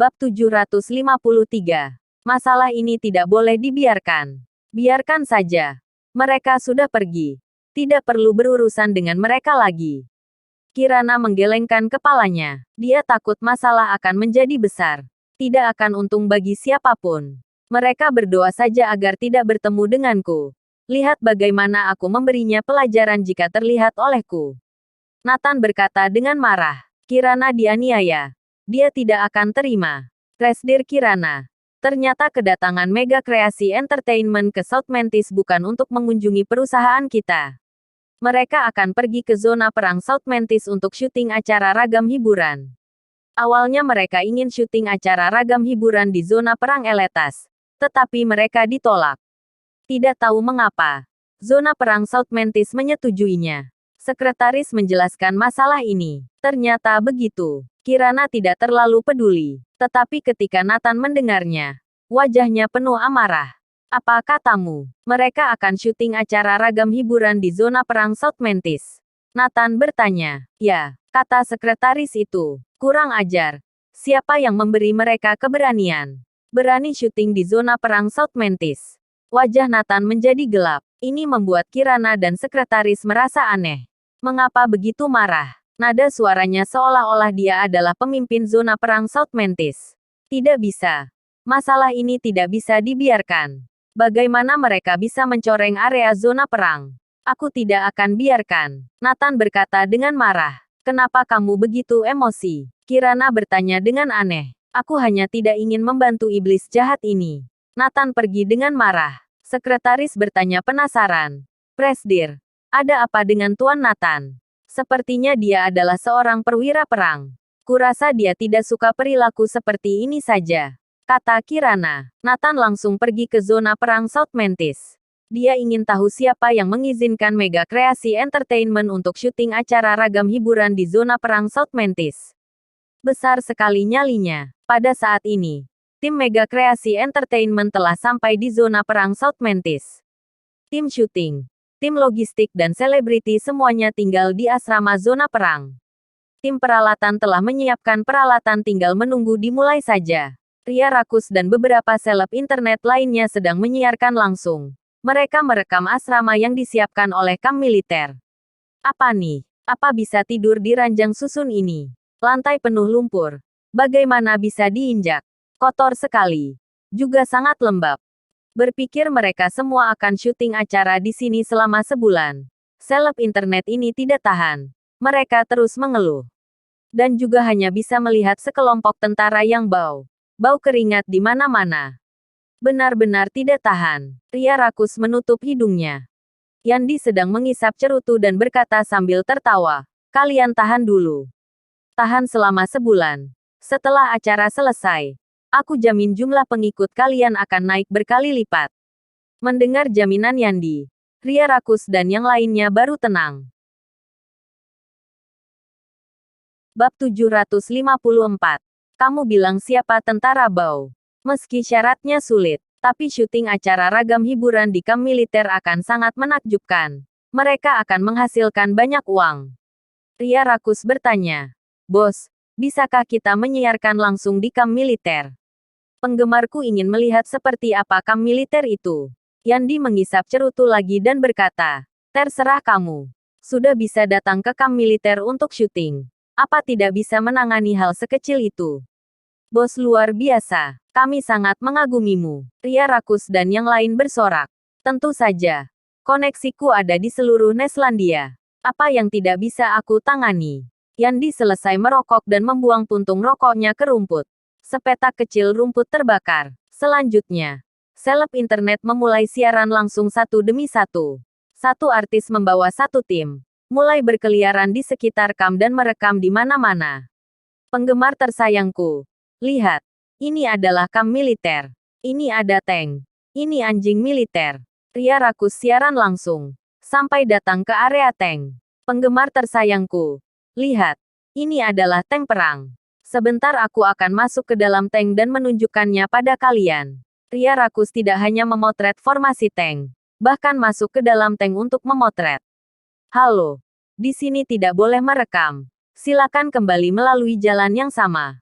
Bab 753. Masalah ini tidak boleh dibiarkan. Biarkan saja. Mereka sudah pergi. Tidak perlu berurusan dengan mereka lagi. Kirana menggelengkan kepalanya. Dia takut masalah akan menjadi besar. Tidak akan untung bagi siapapun. Mereka berdoa saja agar tidak bertemu denganku. Lihat bagaimana aku memberinya pelajaran jika terlihat olehku. Nathan berkata dengan marah. Kirana dianiaya. Dia tidak akan terima. Presdir Kirana. Ternyata kedatangan Mega Kreasi Entertainment ke South Mantis bukan untuk mengunjungi perusahaan kita. Mereka akan pergi ke zona perang South Mantis untuk syuting acara ragam hiburan. Awalnya mereka ingin syuting acara ragam hiburan di zona perang Eletas. Tetapi mereka ditolak. Tidak tahu mengapa. Zona perang South Mantis menyetujuinya. Sekretaris menjelaskan masalah ini. Ternyata begitu. Kirana tidak terlalu peduli. Tetapi ketika Nathan mendengarnya, wajahnya penuh amarah. Apa katamu? Mereka akan syuting acara ragam hiburan di zona perang South Mantis. Nathan bertanya. Ya, kata sekretaris itu. Kurang ajar. Siapa yang memberi mereka keberanian? Berani syuting di zona perang South Mantis. Wajah Nathan menjadi gelap. Ini membuat Kirana dan sekretaris merasa aneh. Mengapa begitu marah? Nada suaranya seolah-olah dia adalah pemimpin zona perang South Mantis. Tidak bisa. Masalah ini tidak bisa dibiarkan. Bagaimana mereka bisa mencoreng area zona perang? Aku tidak akan biarkan. Nathan berkata dengan marah. Kenapa kamu begitu emosi? Kirana bertanya dengan aneh. Aku hanya tidak ingin membantu iblis jahat ini. Nathan pergi dengan marah. Sekretaris bertanya penasaran. Presdir, ada apa dengan Tuan Nathan? Sepertinya dia adalah seorang perwira perang. Kurasa dia tidak suka perilaku seperti ini saja. Kata Kirana. Nathan langsung pergi ke zona perang South Mantis. Dia ingin tahu siapa yang mengizinkan Mega Kreasi Entertainment untuk syuting acara ragam hiburan di zona perang South Mantis. Besar sekali nyalinya. Pada saat ini, tim Mega Kreasi Entertainment telah sampai di zona perang South Mantis. Tim syuting, tim logistik dan selebriti semuanya tinggal di asrama zona perang. Tim peralatan telah menyiapkan peralatan tinggal menunggu dimulai saja. Ria Rakus dan beberapa seleb internet lainnya sedang menyiarkan langsung. Mereka merekam asrama yang disiapkan oleh kamp militer. Apa nih? Apa bisa tidur di ranjang susun ini? Lantai penuh lumpur. Bagaimana bisa diinjak? Kotor sekali. Juga sangat lembab. Berpikir mereka semua akan syuting acara di sini selama sebulan. Seleb internet ini tidak tahan. Mereka terus mengeluh. Dan juga hanya bisa melihat sekelompok tentara yang bau keringat di mana-mana. Benar-benar tidak tahan. Ria Rakus menutup hidungnya. Yandi sedang mengisap cerutu dan berkata sambil tertawa. Kalian tahan dulu. Tahan selama sebulan. Setelah acara selesai, aku jamin jumlah pengikut kalian akan naik berkali lipat. Mendengar jaminan Yandi, Ria Rakus dan yang lainnya baru tenang. Bab 754. Kamu bilang siapa tentara bau? Meski syaratnya sulit, tapi syuting acara ragam hiburan di kamp militer akan sangat menakjubkan. Mereka akan menghasilkan banyak uang. Ria Rakus bertanya. Bos, bisakah kita menyiarkan langsung di kamp militer? Penggemarku ingin melihat seperti apa kamp militer itu. Yandi mengisap cerutu lagi dan berkata, terserah kamu. Sudah bisa datang ke kamp militer untuk syuting. Apa tidak bisa menangani hal sekecil itu? Bos luar biasa. Kami sangat mengagumimu. Ria Rakus dan yang lain bersorak. Tentu saja. Koneksiku ada di seluruh Neslandia. Apa yang tidak bisa aku tangani? Yandi selesai merokok dan membuang puntung rokoknya ke rumput. Sepetak kecil rumput terbakar. Selanjutnya, seleb internet memulai siaran langsung satu demi satu. Satu artis membawa satu tim. Mulai berkeliaran di sekitar kamp dan merekam di mana-mana. Penggemar tersayangku. Lihat. Ini adalah kamp militer. Ini ada tank. Ini anjing militer. Ria Rakus siaran langsung. Sampai datang ke area tank. Penggemar tersayangku. Lihat. Ini adalah tank perang. Sebentar aku akan masuk ke dalam tank dan menunjukkannya pada kalian. Ria Rakus tidak hanya memotret formasi tank. Bahkan masuk ke dalam tank untuk memotret. Halo. Di sini tidak boleh merekam. Silakan kembali melalui jalan yang sama.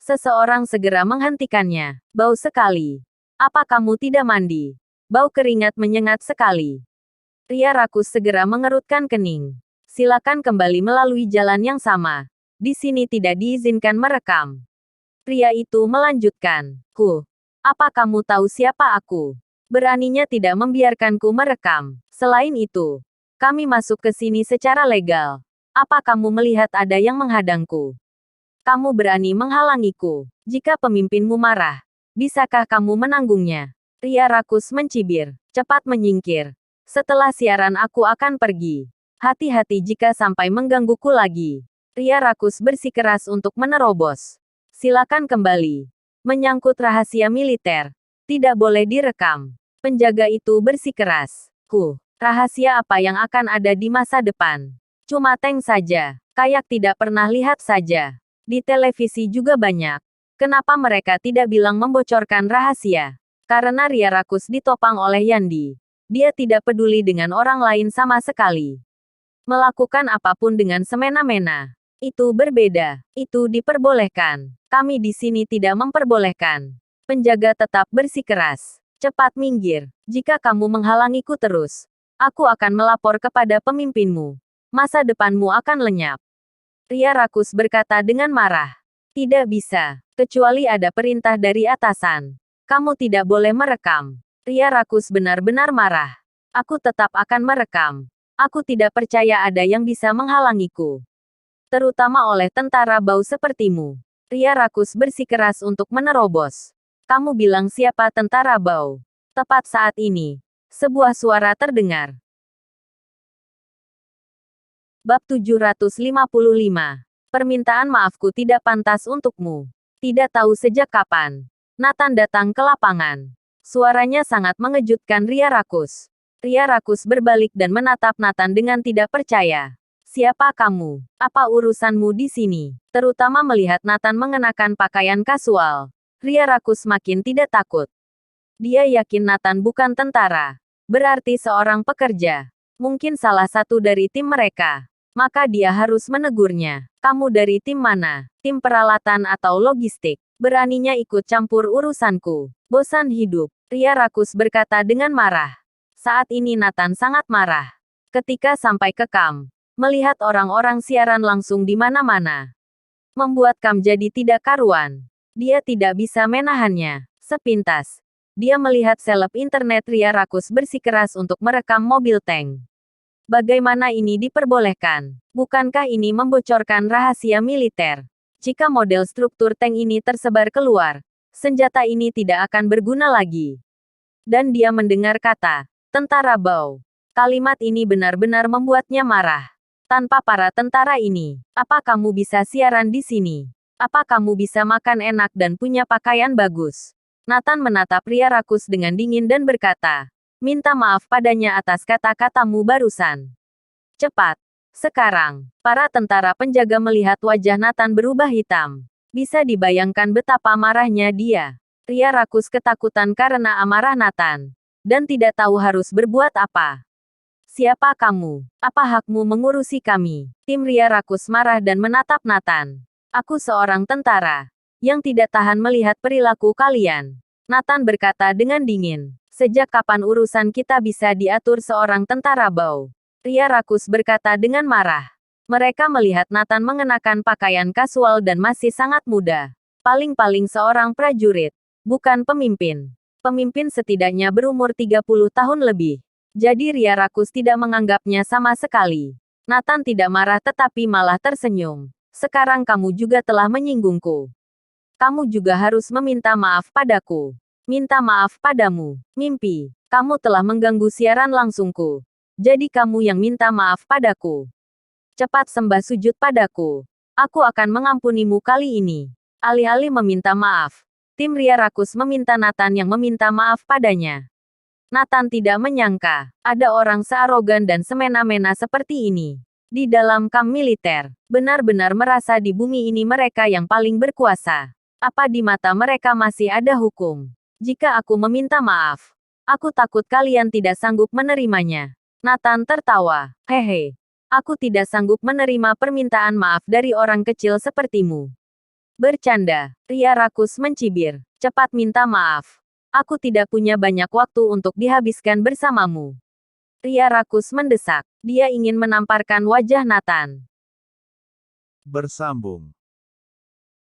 Seseorang segera menghentikannya. Bau sekali. Apa kamu tidak mandi? Bau keringat menyengat sekali. Pria rakus segera mengerutkan kening. Silakan kembali melalui jalan yang sama. Di sini tidak diizinkan merekam. Pria itu melanjutkan. Apa kamu tahu siapa aku? Beraninya tidak membiarkanku merekam. Selain itu, kami masuk ke sini secara legal. Apa kamu melihat ada yang menghadangku? Kamu berani menghalangiku. Jika pemimpinmu marah, bisakah kamu menanggungnya? Pria rakus mencibir. Cepat menyingkir. Setelah siaran aku akan pergi. Hati-hati jika sampai menggangguku lagi. Pria rakus bersikeras untuk menerobos. Silakan kembali. Menyangkut rahasia militer. Tidak boleh direkam. Penjaga itu bersikeras. Rahasia apa yang akan ada di masa depan? Cuma tank saja. Kayak tidak pernah lihat saja. Di televisi juga banyak. Kenapa mereka tidak bilang membocorkan rahasia? Karena Ria rakus ditopang oleh Yandi. Dia tidak peduli dengan orang lain sama sekali. Melakukan apapun dengan semena-mena. Itu berbeda. Itu diperbolehkan. Kami di sini tidak memperbolehkan. Penjaga tetap bersikeras. Cepat minggir. Jika kamu menghalangiku terus, aku akan melapor kepada pemimpinmu. Masa depanmu akan lenyap. Pria rakus berkata dengan marah. Tidak bisa. Kecuali ada perintah dari atasan. Kamu tidak boleh merekam. Pria rakus benar-benar marah. Aku tetap akan merekam. Aku tidak percaya ada yang bisa menghalangiku. Terutama oleh tentara bau sepertimu. Pria rakus bersikeras untuk menerobos. Kamu bilang siapa tentara bau? Tepat saat ini, sebuah suara terdengar. Bab 755. Permintaan maafku tidak pantas untukmu. Tidak tahu sejak kapan Nathan datang ke lapangan. Suaranya sangat mengejutkan Ria rakus. Ria rakus berbalik dan menatap Nathan dengan tidak percaya. Siapa kamu? Apa urusanmu di sini? Terutama melihat Nathan mengenakan pakaian kasual. Ria rakus makin tidak takut. Dia yakin Nathan bukan tentara. Berarti seorang pekerja. Mungkin salah satu dari tim mereka. Maka dia harus menegurnya. Kamu dari tim mana? Tim peralatan atau logistik? Beraninya ikut campur urusanku. Bosan hidup. Ria rakus berkata dengan marah. Saat ini Nathan sangat marah. Ketika sampai ke kamp, melihat orang-orang siaran langsung di mana-mana. Membuat kamp jadi tidak karuan. Dia tidak bisa menahannya. Sepintas, dia melihat seleb internet Ria rakus bersikeras untuk merekam mobil tank. Bagaimana ini diperbolehkan? Bukankah ini membocorkan rahasia militer? Jika model struktur tank ini tersebar keluar, senjata ini tidak akan berguna lagi. Dan dia mendengar kata, tentara bau. Kalimat ini benar-benar membuatnya marah. Tanpa para tentara ini, apa kamu bisa siaran di sini? Apa kamu bisa makan enak dan punya pakaian bagus? Nathan menatap Ria rakus dengan dingin dan berkata, minta maaf padanya atas kata-katamu barusan. Cepat. Sekarang, para tentara penjaga melihat wajah Nathan berubah hitam. Bisa dibayangkan betapa marahnya dia. Ria rakus ketakutan karena amarah Nathan. Dan tidak tahu harus berbuat apa. Siapa kamu? Apa hakmu mengurusi kami? Tim Ria rakus marah dan menatap Nathan. Aku seorang tentara. Yang tidak tahan melihat perilaku kalian. Nathan berkata dengan dingin. Sejak kapan urusan kita bisa diatur seorang tentara bau? Ria rakus berkata dengan marah. Mereka melihat Nathan mengenakan pakaian kasual dan masih sangat muda. Paling-paling seorang prajurit. Bukan pemimpin. Pemimpin setidaknya berumur 30 tahun lebih. Jadi Ria rakus tidak menganggapnya sama sekali. Nathan tidak marah tetapi malah tersenyum. Sekarang kamu juga telah menyinggungku. Kamu juga harus meminta maaf padaku. Minta maaf padamu. Mimpi. Kamu telah mengganggu siaran langsungku. Jadi kamu yang minta maaf padaku. Cepat sembah sujud padaku. Aku akan mengampunimu kali ini. Alih-alih meminta maaf, tim Ria rakus meminta Nathan yang meminta maaf padanya. Nathan tidak menyangka, ada orang searogan dan semena-mena seperti ini. Di dalam kamp militer, benar-benar merasa di bumi ini mereka yang paling berkuasa. Apa di mata mereka masih ada hukum? Jika aku meminta maaf, aku takut kalian tidak sanggup menerimanya. Nathan tertawa. Hehe. Aku tidak sanggup menerima permintaan maaf dari orang kecil sepertimu. Bercanda. Pria rakus mencibir. Cepat minta maaf. Aku tidak punya banyak waktu untuk dihabiskan bersamamu. Pria rakus mendesak. Dia ingin menamparkan wajah Nathan. Bersambung.